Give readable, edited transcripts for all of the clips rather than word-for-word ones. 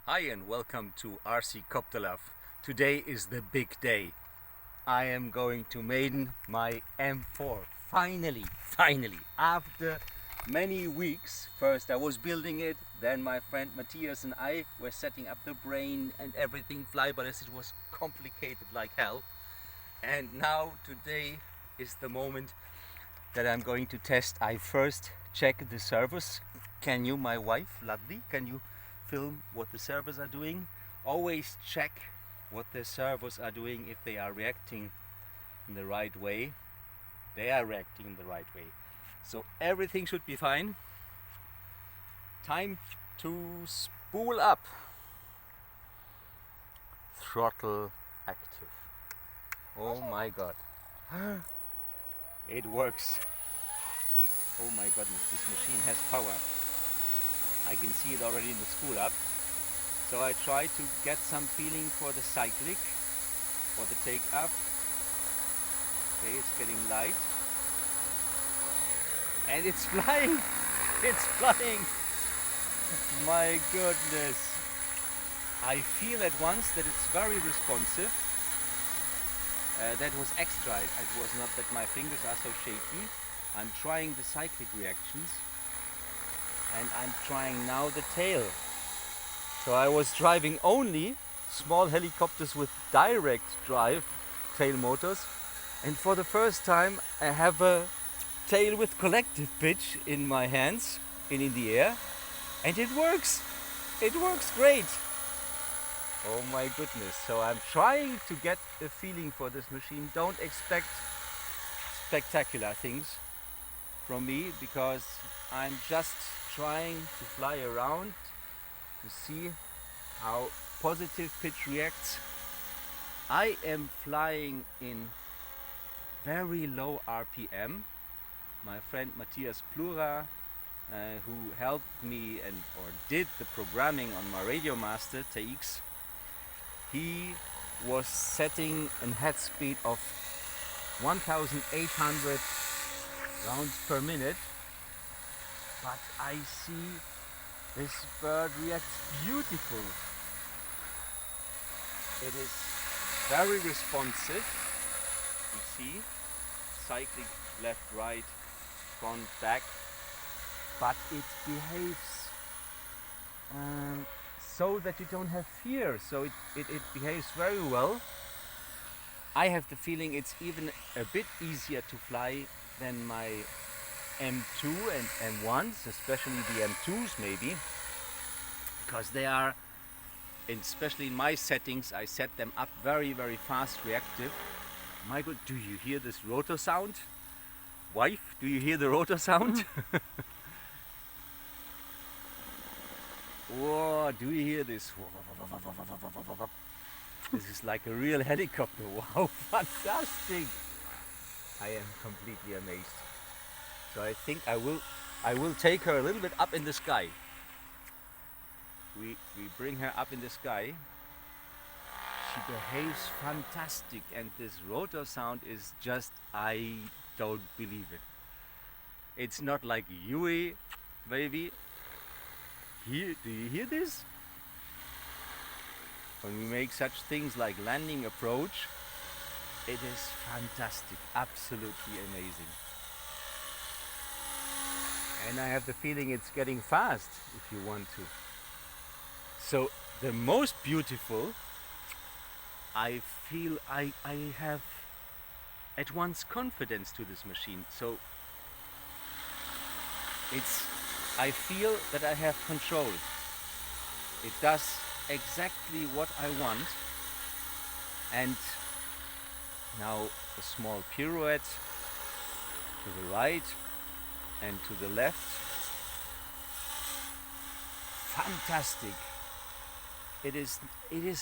Hi and welcome to RC Kopterlove. Today is the big day. I am going to maiden my M4. Finally, after many weeks. First I was building it, then my friend Matthias and I were setting up the brain and everything, flybarless. It was complicated like hell. And now today is the moment that I'm going to test. I first check the servos. Can you, my wife, lovely, can you film what the servos are doing? Always check what the servos are doing, if they are reacting in the right way. They are reacting in the right way. So everything should be fine. Time to spool up. Throttle active. Oh my god. It works. Oh my goodness, this machine has power. I can see it already in the spool up. So I try to get some feeling for the cyclic, for the take up. Okay, it's getting light. And it's flying! It's flying! My goodness! I feel at once that it's very responsive. That was extra. It was not that my fingers are so shaky. I'm trying the cyclic reactions. And I'm trying now the tail. So I was driving only small helicopters with direct drive tail motors, and for the first time I have a tail with collective pitch in my hands in the air, and it works. It works great. Oh my goodness. So I'm trying to get a feeling for this machine. Don't expect spectacular things from me, because I'm just trying to fly around to see how positive pitch reacts. I am flying in very low RPM. My friend Matthias Plura, who helped me or did the programming on my Radio Master TX, he was setting a head speed of 1800 rounds per minute. But I see this bird reacts beautiful. It is very responsive. You see, cyclic left, right, front, back. But it behaves so that you don't have fear. So it behaves very well. I have the feeling it's even a bit easier to fly than my M2 and M1s, especially the M2s maybe, because they are, especially in my settings, I set them up very fast reactive. My god, do you hear this rotor sound? Wife, do you hear the rotor sound? Whoa, do you hear this? This is like a real helicopter. Wow, fantastic! I am completely amazed. So I think I will take her a little bit up in the sky. We bring her up in the sky. She behaves fantastic, and this rotor sound is just, I don't believe it. It's not like Yui, baby. Here, do you hear this? When we make such things like landing approach, it is fantastic, absolutely amazing. And I have the feeling it's getting fast if you want to. So the most beautiful, I feel I have at once confidence to this machine. So I feel that I have control. It does exactly what I want. And now a small pirouette to the right and to the left. Fantastic. It is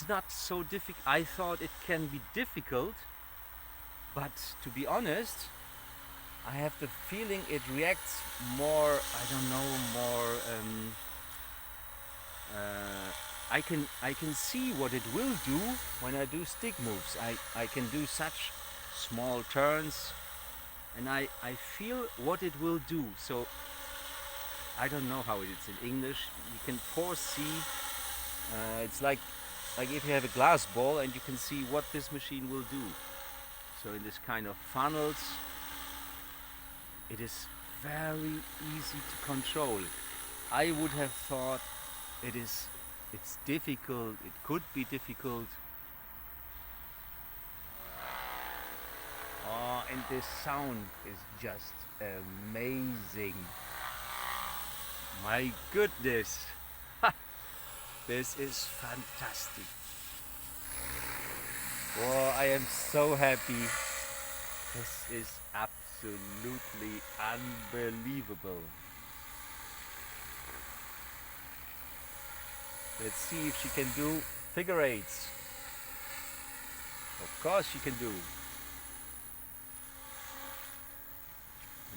not so difficult. I thought it can be difficult, but to be honest, I have the feeling it reacts more, I don't know, more I can see what it will do when I do stick moves. I can do such small turns, and I feel what it will do. So I don't know how it is in English. You can foresee It's like if you have a glass ball and you can see what this machine will do. So in this kind of funnels, it is very easy to control. I would have thought it's difficult, it could be difficult. Oh, and this sound is just amazing. My goodness. This is fantastic. Oh, I am so happy. This is absolutely unbelievable. Let's see if she can do figure eights. Of course she can do.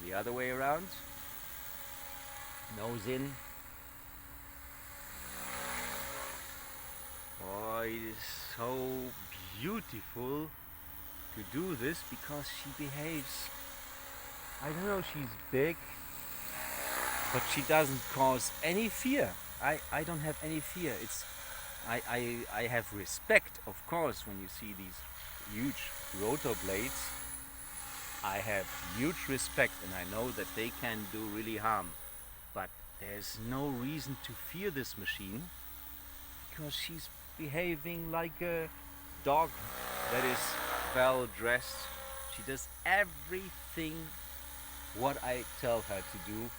The other way around. Nose in. Oh, it is so beautiful to do this because she behaves. I don't know, she's big, but she doesn't cause any fear. I don't have any fear. I have respect, of course, when you see these huge rotor blades. I have huge respect and I know that they can do really harm. But there's no reason to fear this machine because she's behaving like a dog that is well dressed. She does everything what I tell her to do,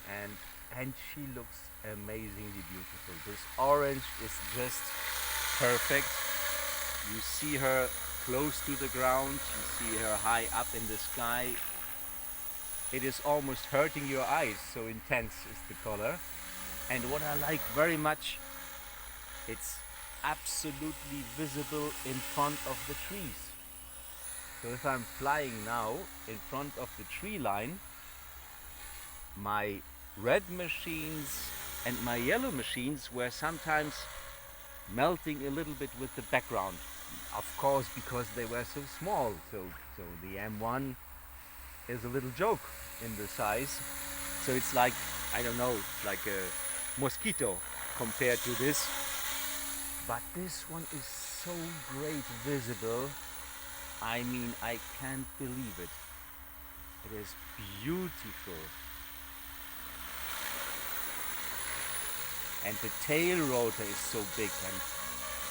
and she looks amazingly beautiful. This orange is just perfect. You see her close to the ground, you see her high up in the sky. It is almost hurting your eyes, so intense is the color. And what I like very much, it's absolutely visible in front of the trees. So if I'm flying now in front of the tree line, my red machines and my yellow machines were sometimes melting a little bit with the background. Of course, because they were so small. So the M1 is a little joke in the size. So it's like, I don't know, it's like a mosquito compared to this. But this one is so great visible. I mean, I can't believe it. It is beautiful. And the tail rotor is so big, and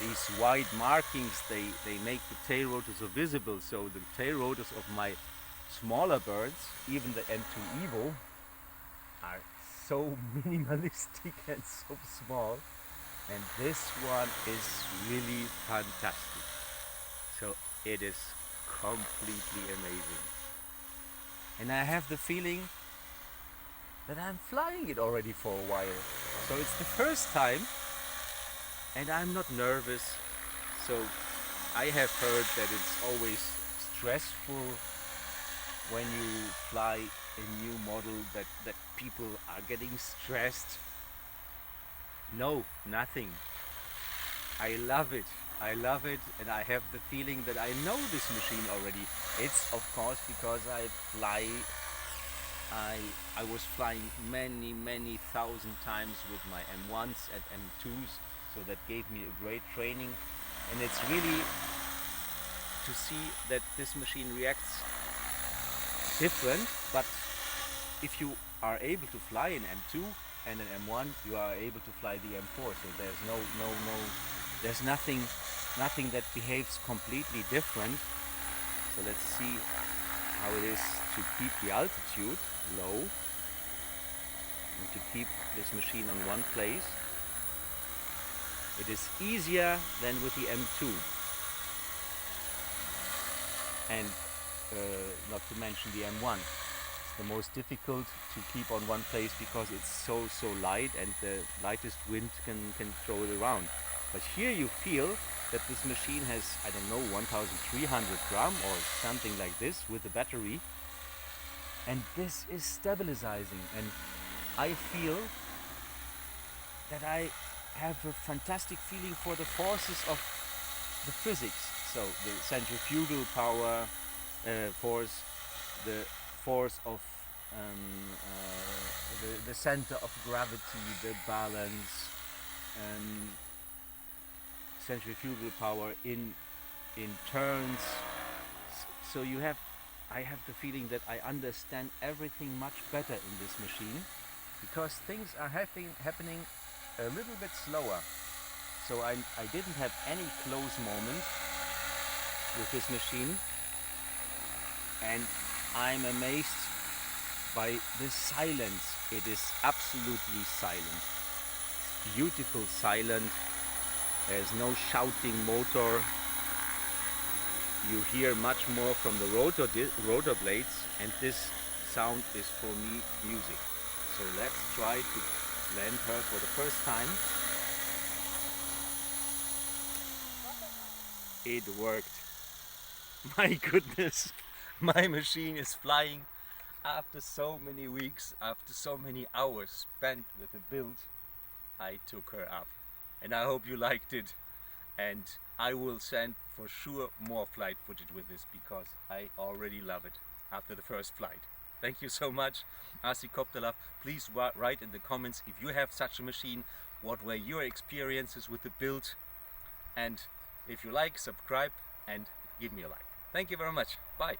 these white markings, they make the tail rotor so visible. So the tail rotors of my smaller birds, even the M2 Evo, are so minimalistic and so small. And this one is really fantastic. So it is completely amazing. And I have the feeling that I'm flying it already for a while. So it's the first time and I'm not nervous. So I have heard that it's always stressful when you fly a new model, that people are getting stressed. No, nothing. I love it. I love it, and I have the feeling that I know this machine already. It's of course because I was flying many thousand times with my M1s and M2s, so that gave me a great training. And it's really to see that this machine reacts different, but if you are able to fly an M2 and an M1, you are able to fly the M4. So there's there's nothing that behaves completely different. So let's see how it is to keep the altitude low and to keep this machine on one place. It is easier than with the M2, and not to mention the M1. It's the most difficult to keep on one place because it's so light, and the lightest wind can throw it around. But here you feel that this machine has, I don't know, 1,300 gram or something like this with the battery, and this is stabilizing, and I feel that I have a fantastic feeling for the forces of the physics. So the centrifugal power force, the force of the center of gravity, the balance, centrifugal power in turns. So I have the feeling that I understand everything much better in this machine, because things are happening a little bit slower. So I didn't have any close moments with this machine, and I'm amazed by this silence. It is absolutely silent, beautiful silent. There's no shouting motor. You hear much more from the rotor blades, and this sound is for me music. So let's try to land her for the first time. It worked. My goodness, my machine is flying. After so many weeks, after so many hours spent with the build, I took her up. And I hope you liked it. And I will send for sure more flight footage with this, because I already love it after the first flight. Thank you so much, RC Copter Love. Please write in the comments if you have such a machine, what were your experiences with the build, and if you like, subscribe and give me a like. Thank you very much. Bye.